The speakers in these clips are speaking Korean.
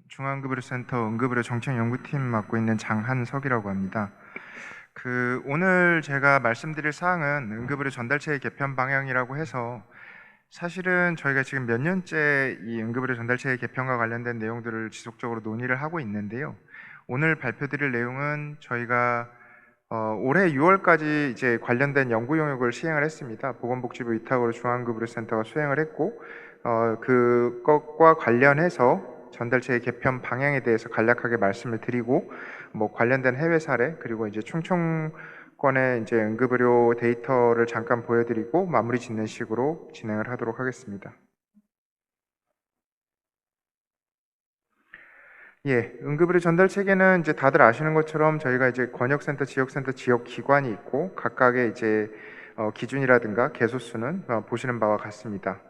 중앙응급의료센터 응급의료 정책연구팀 맡고 있는 장한석이라고 합니다. 오늘 제가 말씀드릴 사항은 응급의료 전달체의 개편 방향이라고 해서 사실은 저희가 지금 몇 년째 이 응급의료 전달체의 개편과 관련된 내용들을 지속적으로 논의를 하고 있는데요. 오늘 발표드릴 내용은 저희가 올해 6월까지 이제 관련된 연구 용역을 시행을 했습니다. 보건복지부 위탁으로 중앙응급의료센터가 수행을 했고 그것과 관련해서 전달체의 개편 방향에 대해서 간략하게 말씀을 드리고 관련된 해외 사례 그리고 이제 충청권의 이제 응급의료 데이터를 잠깐 보여드리고 마무리 짓는 식으로 진행을 하도록 하겠습니다. 응급의료 전달 체계는 이제 다들 아시는 것처럼 저희가 이제 권역센터, 지역센터, 지역 기관이 있고 각각의 이제 기준이라든가 개소수는 보시는 바와 같습니다.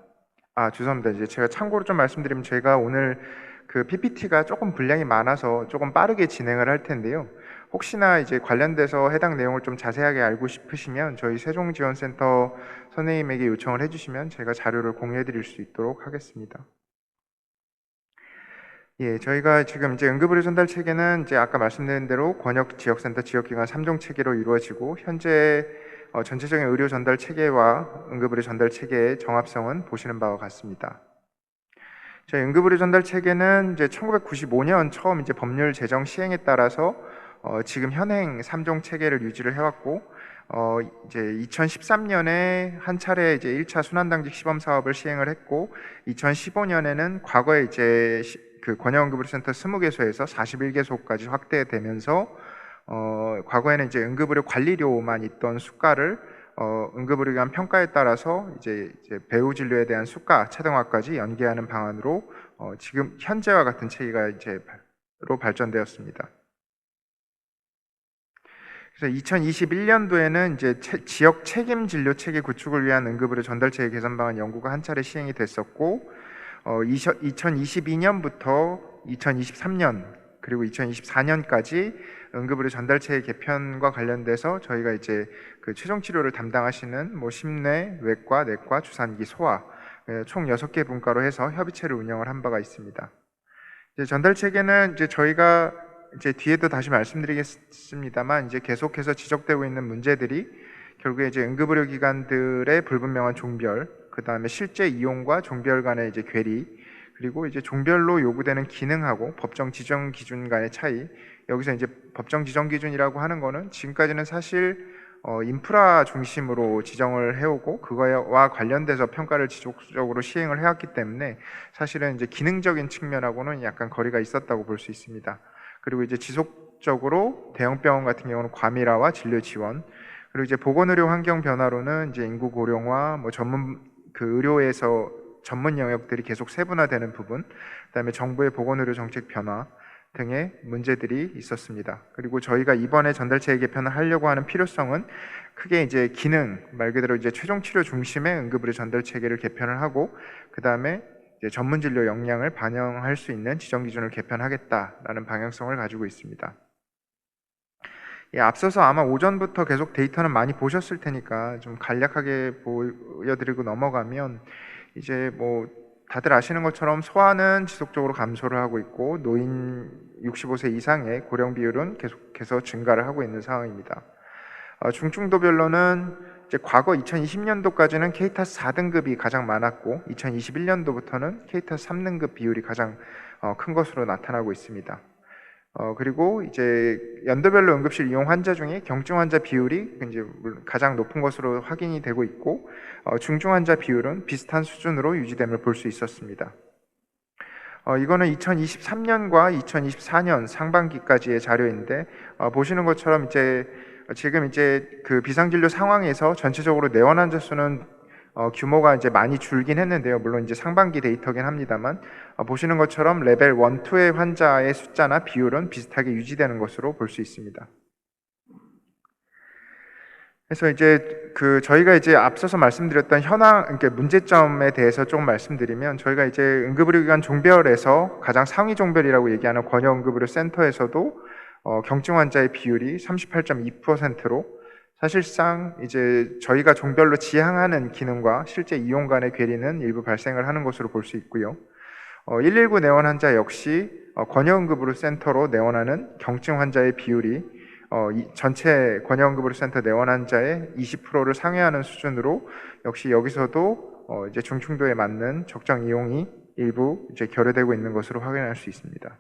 죄송합니다. 이제 제가 참고로 좀 말씀드리면 제가 오늘 그 PPT가 조금 분량이 많아서 조금 빠르게 진행을 할 텐데요. 혹시나 이제 관련돼서 해당 내용을 좀 자세하게 알고 싶으시면 저희 세종지원센터 선생님에게 요청을 해주시면 제가 자료를 공유해 드릴 수 있도록 하겠습니다. 저희가 지금 이제 응급의료 전달 체계는 이제 아까 말씀드린 대로 권역, 지역센터, 지역기관 3종 체계로 이루어지고 현재 전체적인 의료 전달 체계와 응급의료 전달 체계의 정합성은 보시는 바와 같습니다. 저희 응급의료 전달 체계는 이제 1995년 처음 이제 법률 제정 시행에 따라서 지금 현행 3종 체계를 유지를 해왔고 이제 2013년에 한 차례 이제 1차 순환당직 시범 사업을 시행을 했고 2015년에는 과거에 이제 그 권역응급의료센터 20개소에서 41개소까지 확대되면서 과거에는 이제 응급의료 관리료만 있던 수가를 응급의료기관 평가에 따라서 이제 배후 진료에 대한 수가 차등화까지 연계하는 방안으로 지금 현재와 같은 체계가 이제로 발전되었습니다. 그래서 2021년도에는 이제 지역 책임 진료 체계 구축을 위한 응급의료 전달 체계 개선 방안 연구가 한 차례 시행이 됐었고 2022년부터 2023년 그리고 2024년까지 응급의료 전달체의 개편과 관련돼서 저희가 이제 그 최종 치료를 담당하시는 심내, 외과, 내과, 주산기, 소아 총 6개 분과로 해서 협의체를 운영을 한 바가 있습니다. 이제 전달 체계는 이제 저희가 이제 뒤에도 다시 말씀드리겠습니다만 이제 계속해서 지적되고 있는 문제들이 결국에 이제 응급의료 기관들의 불분명한 종별, 그 다음에 실제 이용과 종별 간의 이제 괴리, 그리고 이제 종별로 요구되는 기능하고 법정 지정 기준 간의 차이. 여기서 이제 법정 지정 기준이라고 하는 거는 지금까지는 사실 인프라 중심으로 지정을 해오고 그거와 관련돼서 평가를 지속적으로 시행을 해왔기 때문에 사실은 이제 기능적인 측면하고는 약간 거리가 있었다고 볼 수 있습니다. 그리고 이제 지속적으로 대형병원 같은 경우는 과밀화와 진료 지원, 그리고 이제 보건의료 환경 변화로는 이제 인구 고령화, 전문 그 의료에서 전문 영역들이 계속 세분화되는 부분, 그다음에 정부의 보건의료 정책 변화 등의 문제들이 있었습니다. 그리고 저희가 이번에 전달체계 개편을 하려고 하는 필요성은 크게 이제 기능 말 그대로 이제 최종 치료 중심의 응급의료 전달 체계를 개편을 하고 그다음에 이제 전문 진료 역량을 반영할 수 있는 지정 기준을 개편하겠다라는 방향성을 가지고 있습니다. 앞서서 아마 오전부터 계속 데이터는 많이 보셨을 테니까 좀 간략하게 보여드리고 넘어가면 이제 다들 아시는 것처럼 소아는 지속적으로 감소를 하고 있고 노인 65세 이상의 고령 비율은 계속해서 증가를 하고 있는 상황입니다. 중증도별로는 이제 과거 2020년도까지는 케이타스 4등급이 가장 많았고 2021년도부터는 케이타스 3등급 비율이 가장 큰 것으로 나타나고 있습니다. 그리고 이제 연도별로 응급실 이용 환자 중에 경증 환자 비율이 이제 가장 높은 것으로 확인이 되고 있고 중증 환자 비율은 비슷한 수준으로 유지됨을 볼 수 있었습니다. 이거는 2023년과 2024년 상반기까지의 자료인데 보시는 것처럼 이제 지금 이제 그 비상진료 상황에서 전체적으로 내원 환자 수는 규모가 이제 많이 줄긴 했는데요. 물론 이제 상반기 데이터긴 합니다만 보시는 것처럼 레벨 1, 2의 환자의 숫자나 비율은 비슷하게 유지되는 것으로 볼 수 있습니다. 그래서 이제 저희가 이제 앞서서 말씀드렸던 현황, 그러니까 문제점에 대해서 조금 말씀드리면 저희가 이제 응급의료기관 종별에서 가장 상위 종별이라고 얘기하는 권역응급의료센터에서도 경증 환자의 비율이 38.2%로 사실상 이제 저희가 종별로 지향하는 기능과 실제 이용 간의 괴리는 일부 발생을 하는 것으로 볼 수 있고요. 119 내원 환자 역시 권역응급의료 센터로 내원하는 경증 환자의 비율이 전체 권역응급의료 센터 내원 환자의 20%를 상회하는 수준으로 역시 여기서도 이제 중증도에 맞는 적정 이용이 일부 이제 결여되고 있는 것으로 확인할 수 있습니다.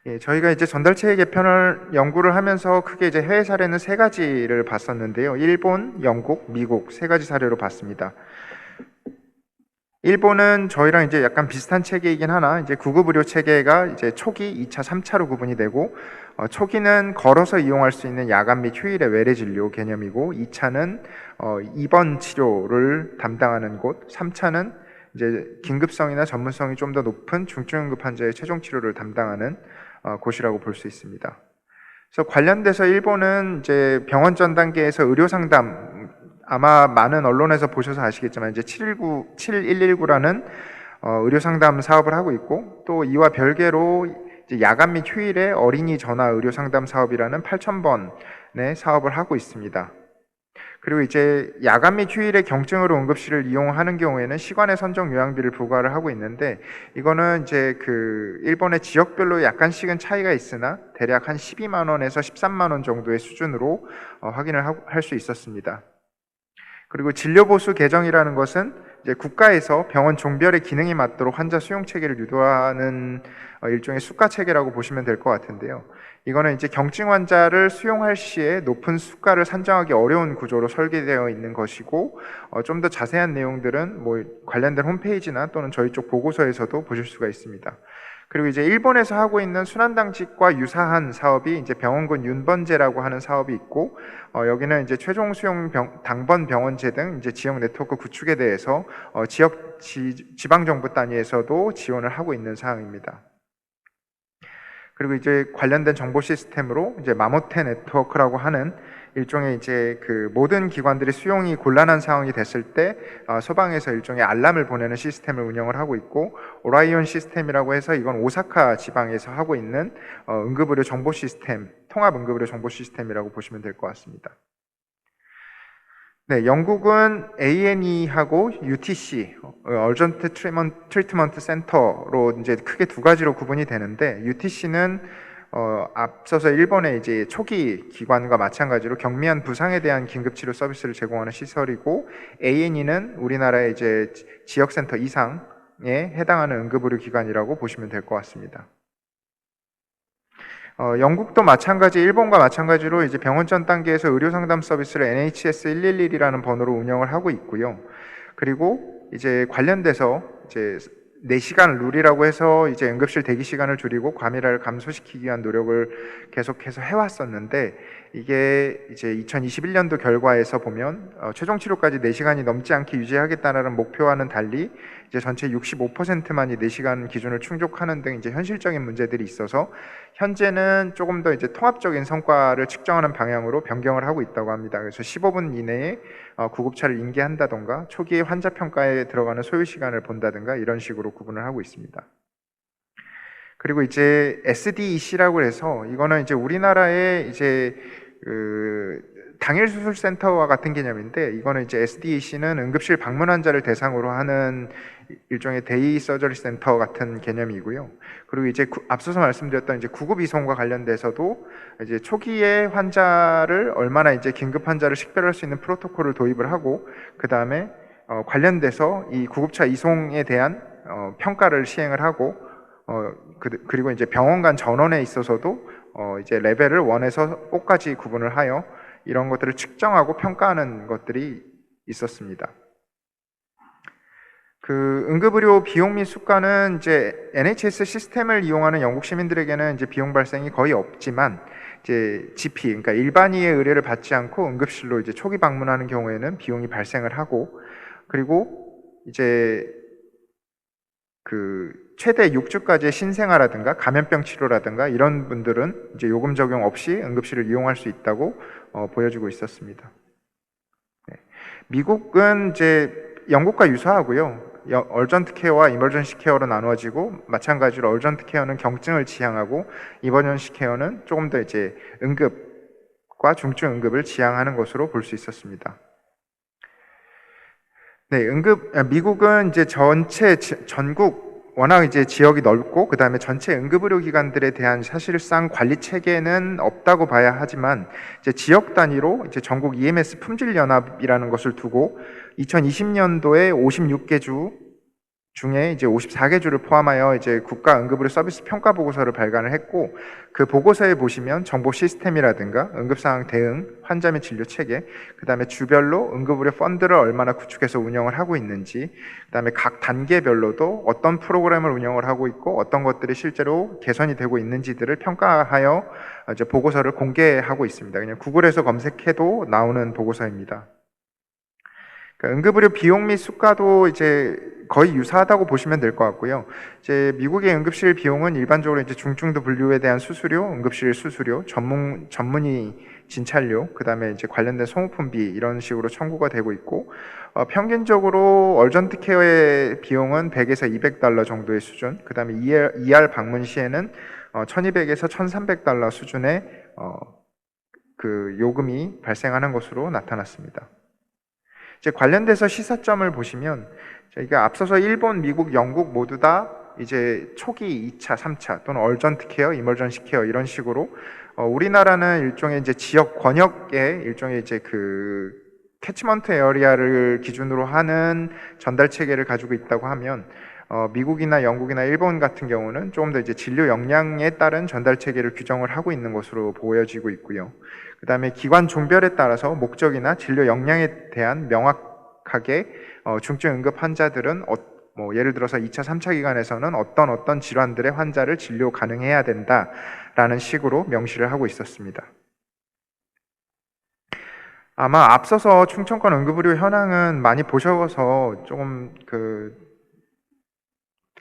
예, 저희가 이제 전달체계 개편을 연구를 하면서 크게 이제 해외 사례는 세 가지를 봤었는데요. 일본, 영국, 미국 세 가지 사례로 봤습니다. 일본은 저희랑 이제 약간 비슷한 체계이긴 하나 이제 구급 의료 체계가 이제 초기, 2차, 3차로 구분이 되고 초기는 걸어서 이용할 수 있는 야간 및 휴일의 외래 진료 개념이고 2차는 입원 치료를 담당하는 곳, 3차는 이제 긴급성이나 전문성이 좀 더 높은 중증 응급 환자의 최종 치료를 담당하는 곳이라고 볼 수 있습니다. 그래서 관련돼서 일본은 이제 병원 전 단계에서 의료 상담 아마 많은 언론에서 보셔서 아시겠지만 이제 7119라는 의료 상담 사업을 하고 있고 또 이와 별개로 이제 야간 및 휴일에 어린이 전화 의료 상담 사업이라는 8,000번의 사업을 하고 있습니다. 그리고 이제 야간 및 휴일에 경증으로 응급실을 이용하는 경우에는 시관의 선정 요양비를 부과를 하고 있는데 이거는 이제 그 일본의 지역별로 약간씩은 차이가 있으나 대략 한 12만 원에서 13만 원 정도의 수준으로 확인을 할 수 있었습니다. 그리고 진료보수 개정이라는 것은 이제 국가에서 병원 종별의 기능에 맞도록 환자 수용 체계를 유도하는 일종의 수가 체계라고 보시면 될 것 같은데요. 이거는 이제 경증 환자를 수용할 시에 높은 수가를 산정하기 어려운 구조로 설계되어 있는 것이고 좀 더 자세한 내용들은 뭐 관련된 홈페이지나 또는 저희 쪽 보고서에서도 보실 수가 있습니다. 그리고 이제 일본에서 하고 있는 순환당직과 유사한 사업이 이제 병원군 윤번제라고 하는 사업이 있고 여기는 이제 최종 수용 당번 병원제 등 이제 지역 네트워크 구축에 대해서 지방 정부 단위에서도 지원을 하고 있는 사항입니다. 그리고 이제 관련된 정보 시스템으로 이제 마모테 네트워크라고 하는 일종의 이제 그 모든 기관들이 수용이 곤란한 상황이 됐을 때 소방에서 일종의 알람을 보내는 시스템을 운영을 하고 있고 오라이온 시스템이라고 해서 이건 오사카 지방에서 하고 있는 응급의료 정보 시스템, 통합 응급의료 정보 시스템이라고 보시면 될 것 같습니다. 네, 영국은 A&E하고 UTC, Urgent Treatment Center로 이제 크게 두 가지로 구분이 되는데 UTC는 앞서서 일본의 이제 초기 기관과 마찬가지로 경미한 부상에 대한 긴급치료 서비스를 제공하는 시설이고 A&E는 우리나라의 이제 지역센터 이상에 해당하는 응급의료 기관이라고 보시면 될 것 같습니다. 영국도 마찬가지, 일본과 마찬가지로 이제 병원 전 단계에서 의료 상담 서비스를 NHS 111이라는 번호로 운영을 하고 있고요. 그리고 이제 관련돼서 이제 4시간 룰이라고 해서 이제 응급실 대기 시간을 줄이고 과밀화를 감소시키기 위한 노력을 계속해서 해왔었는데 이게 이제 2021년도 결과에서 보면 최종 치료까지 4시간이 넘지 않게 유지하겠다는 목표와는 달리 이제 전체 65%만이 4시간 기준을 충족하는 등 이제 현실적인 문제들이 있어서 현재는 조금 더 이제 통합적인 성과를 측정하는 방향으로 변경을 하고 있다고 합니다. 그래서 15분 이내에 구급차를 인계한다던가 초기에 환자 평가에 들어가는 소요 시간을 본다든가 이런 식으로 구분을 하고 있습니다. 그리고 이제 SDEC라고 해서 이거는 이제 우리나라의 이제 당일 수술 센터와 같은 개념인데 이거는 이제 SDEC는 응급실 방문 환자를 대상으로 하는 일종의 데이 서저리 센터 같은 개념이고요. 그리고 이제 앞서서 말씀드렸던 이제 구급 이송과 관련돼서도 이제 초기에 환자를 얼마나 이제 긴급 환자를 식별할 수 있는 프로토콜을 도입을 하고 그 다음에 관련돼서 이 구급차 이송에 대한 평가를 시행을 하고 그리고 이제 병원 간 전원에 있어서도 이제 레벨을 1에서 5까지 구분을 하여 이런 것들을 측정하고 평가하는 것들이 있었습니다. 그 응급의료 비용 및 수가는 이제 NHS 시스템을 이용하는 영국 시민들에게는 이제 비용 발생이 거의 없지만 이제 GP, 그러니까 일반의의 의뢰를 받지 않고 응급실로 이제 초기 방문하는 경우에는 비용이 발생을 하고 그리고 이제 그 최대 6주까지의 신생아라든가 감염병 치료라든가 이런 분들은 이제 요금 적용 없이 응급실을 이용할 수 있다고 보여주고 있었습니다. 네. 미국은 이제 영국과 유사하고요. 얼전트 케어와 이머전시 케어로 나누어지고 마찬가지로 얼전트 케어는 경증을 지향하고 이머전시 케어는 조금 더 이제 응급과 중증 응급을 지향하는 것으로 볼 수 있었습니다. 네, 미국은 이제 전국 워낙 이제 지역이 넓고 그다음에 전체 응급의료기관들에 대한 사실상 관리 체계는 없다고 봐야 하지만 이제 지역 단위로 이제 전국 EMS 품질 연합이라는 것을 두고 2020년도에 56개 주 중에 이제 54개 주를 포함하여 이제 국가 응급의료 서비스 평가 보고서를 발간을 했고, 그 보고서에 보시면 정보 시스템이라든가 응급 상황 대응, 환자 및 진료 체계, 그다음에 주별로 응급의료 펀드를 얼마나 구축해서 운영을 하고 있는지, 그다음에 각 단계별로도 어떤 프로그램을 운영을 하고 있고 어떤 것들이 실제로 개선이 되고 있는지들을 평가하여 이제 보고서를 공개하고 있습니다. 그냥 구글에서 검색해도 나오는 보고서입니다. 그러니까 응급의료 비용 및 수가도 이제 거의 유사하다고 보시면 될 것 같고요. 이제 미국의 응급실 비용은 일반적으로 이제 중증도 분류에 대한 수수료, 응급실 수수료, 전문의 진찰료, 그다음에 이제 관련된 소모품비 이런 식으로 청구가 되고 있고, 평균적으로 얼전트 케어의 비용은 100에서 200달러 정도의 수준, 그다음에 ER 방문 시에는 1200에서 1300달러 수준의 그 요금이 발생하는 것으로 나타났습니다. 이제 관련돼서 시사점을 보시면 저희가 앞서서 일본, 미국, 영국 모두 다 이제 초기 2차, 3차 또는 얼전트 케어, 이머전시 케어 이런 식으로 우리나라는 일종의 이제 지역 권역의 일종의 이제 그 캐치먼트 에어리아를 기준으로 하는 전달 체계를 가지고 있다고 하면 미국이나 영국이나 일본 같은 경우는 조금 더 이제 진료 역량에 따른 전달 체계를 규정을 하고 있는 것으로 보여지고 있고요. 그 다음에 기관 종별에 따라서 목적이나 진료 역량에 대한 명확하게 중증 응급 환자들은 뭐 예를 들어서 2차, 3차 기관에서는 어떤 질환들의 환자를 진료 가능해야 된다라는 식으로 명시를 하고 있었습니다. 아마 앞서서 충청권 응급의료 현황은 많이 보셔서 조금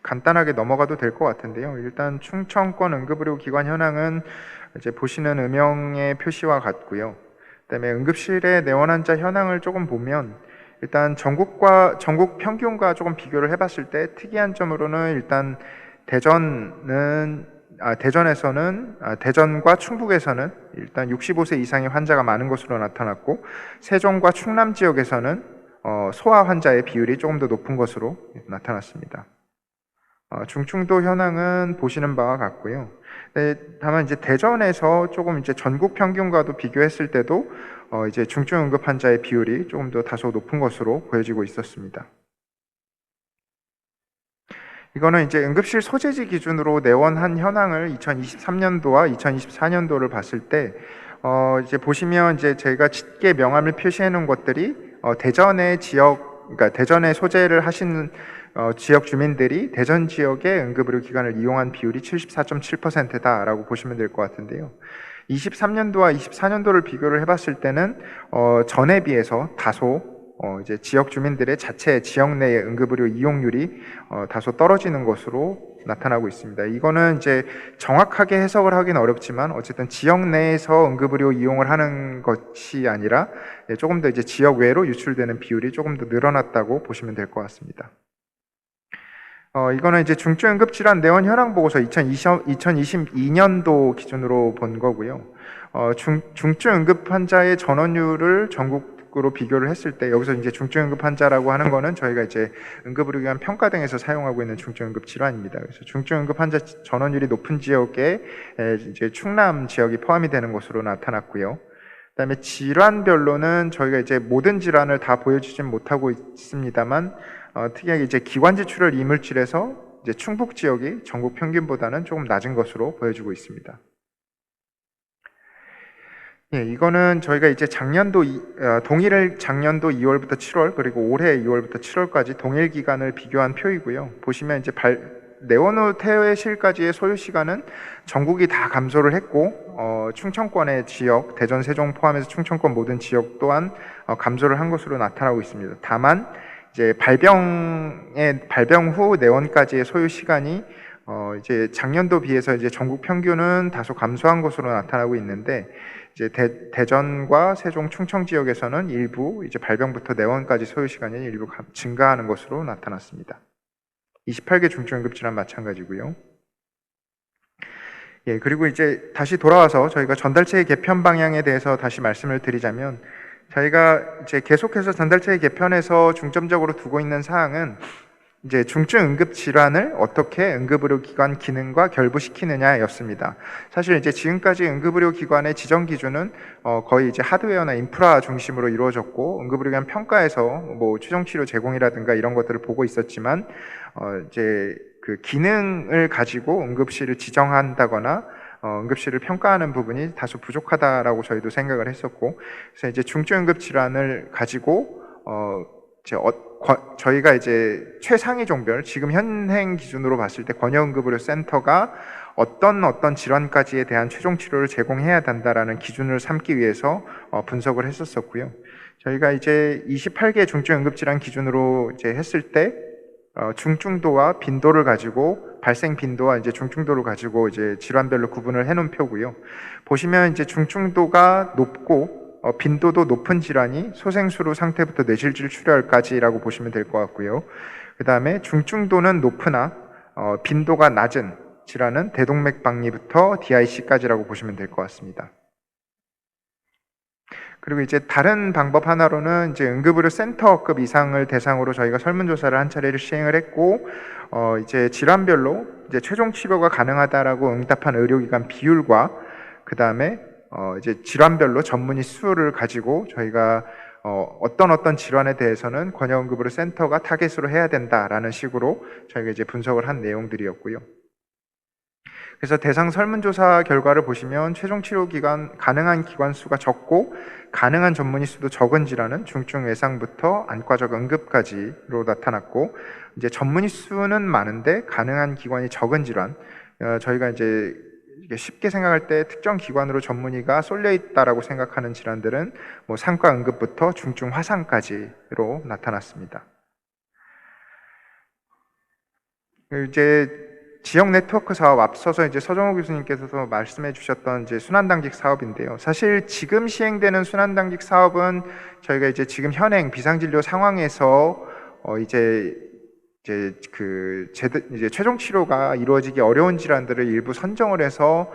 간단하게 넘어가도 될 것 같은데요. 일단 충청권 응급의료 기관 현황은 이제 보시는 음영의 표시와 같고요. 그다음에 응급실의 내원 환자 현황을 조금 보면 일단 전국 평균과 조금 비교를 해봤을 때 특이한 점으로는 일단 대전과 충북에서는 일단 65세 이상의 환자가 많은 것으로 나타났고, 세종과 충남 지역에서는 소아 환자의 비율이 조금 더 높은 것으로 나타났습니다. 중증도 현황은 보시는 바와 같고요. 다만 이제 대전에서 조금 이제 전국 평균과도 비교했을 때도 이제 중증 응급 환자의 비율이 조금 더 다소 높은 것으로 보여지고 있었습니다. 이거는 이제 응급실 소재지 기준으로 내원한 현황을 2023년도와 2024년도를 봤을 때 이제 보시면 이제 제가 짙게 명암을 표시해 놓은 것들이 그러니까 대전에 소재를 하신 지역 주민들이 대전 지역의 응급의료 기관을 이용한 비율이 74.7%다라고 보시면 될 것 같은데요. 23년도와 24년도를 비교를 해봤을 때는 전에 비해서 다소 이제 지역 주민들의 자체 지역 내의 응급의료 이용률이 다소 떨어지는 것으로 나타나고 있습니다. 이거는 이제 정확하게 해석을 하기는 어렵지만 어쨌든 지역 내에서 응급의료 이용을 하는 것이 아니라 조금 더 이제 지역 외로 유출되는 비율이 조금 더 늘어났다고 보시면 될 것 같습니다. 이거는 이제 중증 응급질환 내원 현황 보고서 2022년도 기준으로 본 거고요. 중증 응급 환자의 전원율을 전국으로 비교를 했을 때 여기서 이제 중증 응급 환자라고 하는 거는 저희가 이제 응급의료기관 평가 등에서 사용하고 있는 중증 응급 질환입니다. 그래서 중증 응급 환자 전원율이 높은 지역에 이제 충남 지역이 포함이 되는 것으로 나타났고요. 그다음에 질환별로는 저희가 이제 모든 질환을 다 보여주진 못하고 있습니다만 특이하게 이제 기관지 출혈 이물질에서 이제 충북 지역이 전국 평균보다는 조금 낮은 것으로 보여지고 있습니다. 예, 이거는 저희가 이제 동일 작년도 2월부터 7월 그리고 올해 2월부터 7월까지 동일 기간을 비교한 표이고요. 보시면 이제 내원 후 퇴회실까지의 소요 시간은 전국이 다 감소를 했고 충청권의 지역, 대전, 세종 포함해서 충청권 모든 지역 또한 감소를 한 것으로 나타나고 있습니다. 다만 이제 발병 후 내원까지의 소요 시간이 이제 작년도 비해서 이제 전국 평균은 다소 감소한 것으로 나타나고 있는데 이제 대전과 세종, 충청 지역에서는 일부 이제 발병부터 내원까지 소요 시간이 일부 증가하는 것으로 나타났습니다. 28개 중증 응급질환 마찬가지고요. 예, 그리고 이제 다시 돌아와서 저희가 전달체의 개편 방향에 대해서 다시 말씀을 드리자면 저희가 이제 계속해서 전달체의 개편에서 중점적으로 두고 있는 사항은 이제 중증 응급 질환을 어떻게 응급의료기관 기능과 결부시키느냐였습니다. 사실 이제 지금까지 응급의료기관의 지정 기준은 거의 이제 하드웨어나 인프라 중심으로 이루어졌고, 응급의료기관 평가에서 뭐 최종치료 제공이라든가 이런 것들을 보고 있었지만, 이제 그 기능을 가지고 응급실을 지정한다거나 응급실을 평가하는 부분이 다소 부족하다라고 저희도 생각을 했었고, 그래서 이제 중증 응급 질환을 가지고 저희가 이제 최상위 종별, 지금 현행 기준으로 봤을 때 권역응급의료센터가 어떤 질환까지에 대한 최종 치료를 제공해야 된다라는 기준을 삼기 위해서 분석을 했었었고요. 저희가 이제 28개 중증 응급질환 기준으로 이제 했을 때 중증도와 빈도를 가지고, 발생 빈도와 이제 중증도를 가지고 이제 질환별로 구분을 해놓은 표고요. 보시면 이제 중증도가 높고 빈도도 높은 질환이 소생술후 상태부터 뇌실질 출혈까지라고 보시면 될 것 같고요. 그 다음에 중증도는 높으나 빈도가 낮은 질환은 대동맥박리부터 DIC까지라고 보시면 될 것 같습니다. 그리고 이제 다른 방법 하나로는 이제 응급의료센터급 이상을 대상으로 저희가 설문조사를 한 차례를 시행을 했고, 이제 질환별로 이제 최종 치료가 가능하다라고 응답한 의료기관 비율과 그 다음에 이제 질환별로 전문의 수를 가지고 저희가 어떤 질환에 대해서는 권역응급의료센터가 타겟으로 해야 된다라는 식으로 저희가 이제 분석을 한 내용들이었고요. 그래서 대상 설문조사 결과를 보시면 최종 치료 기간 가능한 기관 수가 적고 가능한 전문의 수도 적은 질환은 중증 외상부터 안과적 응급까지로 나타났고, 이제 전문의 수는 많은데 가능한 기관이 적은 질환, 저희가 이제 쉽게 생각할 때 특정 기관으로 전문의가 쏠려 있다라고 생각하는 질환들은 뭐 상과 응급부터 중증 화상까지로 나타났습니다. 이제 지역 네트워크 사업, 앞서서 이제 서정호 교수님께서도 말씀해 주셨던 이제 순환당직 사업인데요. 사실 지금 시행되는 순환당직 사업은 저희가 이제 지금 현행 비상진료 상황에서 이제 최종 치료가 이루어지기 어려운 질환들을 일부 선정을 해서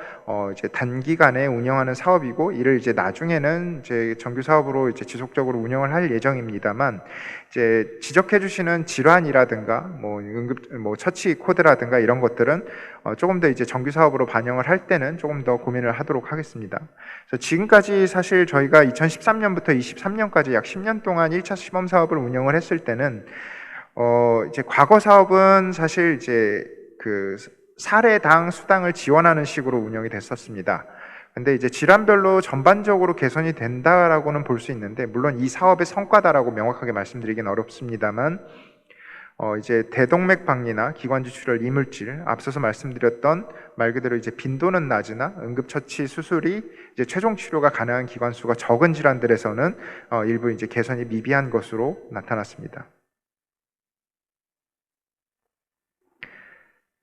이제 단기간에 운영하는 사업이고, 이를 이제 나중에는 이제 정규 사업으로 이제 지속적으로 운영을 할 예정입니다만, 이제 지적해 주시는 질환이라든가 뭐 처치 코드라든가 이런 것들은 조금 더 이제 정규 사업으로 반영을 할 때는 조금 더 고민을 하도록 하겠습니다. 그래서 지금까지 사실 저희가 2013년부터 23년까지 약 10년 동안 1차 시범 사업을 운영을 했을 때는 이제 과거 사업은 사실 이제 그 사례당 수당을 지원하는 식으로 운영이 됐었습니다. 근데 이제 질환별로 전반적으로 개선이 된다라고는 볼 수 있는데, 물론 이 사업의 성과다라고 명확하게 말씀드리긴 어렵습니다만, 이제 대동맥박리나 기관지 출혈 이물질, 앞서서 말씀드렸던 말 그대로 이제 빈도는 낮으나 응급처치 수술이 이제 최종 치료가 가능한 기관 수가 적은 질환들에서는 일부 이제 개선이 미비한 것으로 나타났습니다.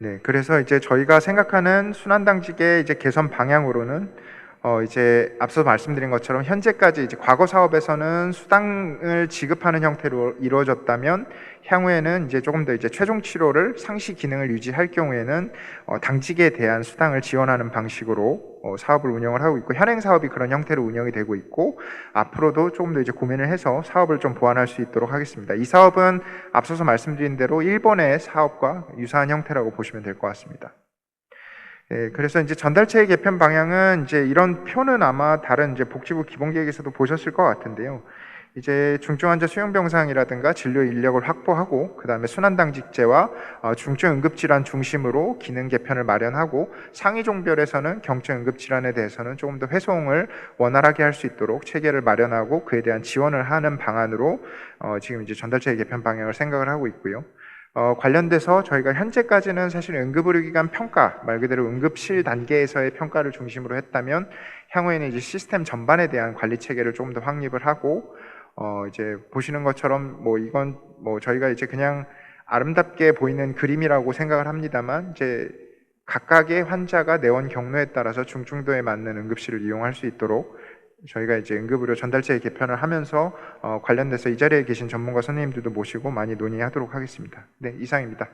네, 그래서 이제 저희가 생각하는 순환당직의 이제 개선 방향으로는 이제 앞서 말씀드린 것처럼 현재까지 이제 과거 사업에서는 수당을 지급하는 형태로 이루어졌다면, 향후에는 이제 조금 더 이제 최종 치료를 상시 기능을 유지할 경우에는 당직에 대한 수당을 지원하는 방식으로 사업을 운영을 하고 있고, 현행 사업이 그런 형태로 운영이 되고 있고, 앞으로도 조금 더 이제 고민을 해서 사업을 좀 보완할 수 있도록 하겠습니다. 이 사업은 앞서서 말씀드린 대로 일본의 사업과 유사한 형태라고 보시면 될 것 같습니다. 네, 그래서 이제 전달체의 개편 방향은 이제 이런 표는 아마 다른 이제 복지부 기본계획에서도 보셨을 것 같은데요. 이제 중증 환자 수용 병상이라든가 진료 인력을 확보하고, 그 다음에 순환당직제와 중증 응급질환 중심으로 기능 개편을 마련하고, 상위 종별에서는 경증 응급질환에 대해서는 조금 더 회송을 원활하게 할 수 있도록 체계를 마련하고 그에 대한 지원을 하는 방안으로 지금 이제 전달체의 개편 방향을 생각을 하고 있고요. 관련돼서 저희가 현재까지는 사실 응급의료기관 평가, 말 그대로 응급실 단계에서의 평가를 중심으로 했다면, 향후에는 이제 시스템 전반에 대한 관리 체계를 조금 더 확립을 하고, 이제 보시는 것처럼 이건 저희가 이제 그냥 아름답게 보이는 그림이라고 생각을 합니다만, 이제 각각의 환자가 내원 경로에 따라서 중증도에 맞는 응급실을 이용할 수 있도록 저희가 이제 응급의료 전달체의 개편을 하면서 관련돼서 이 자리에 계신 전문가 선생님들도 모시고 많이 논의하도록 하겠습니다. 네, 이상입니다.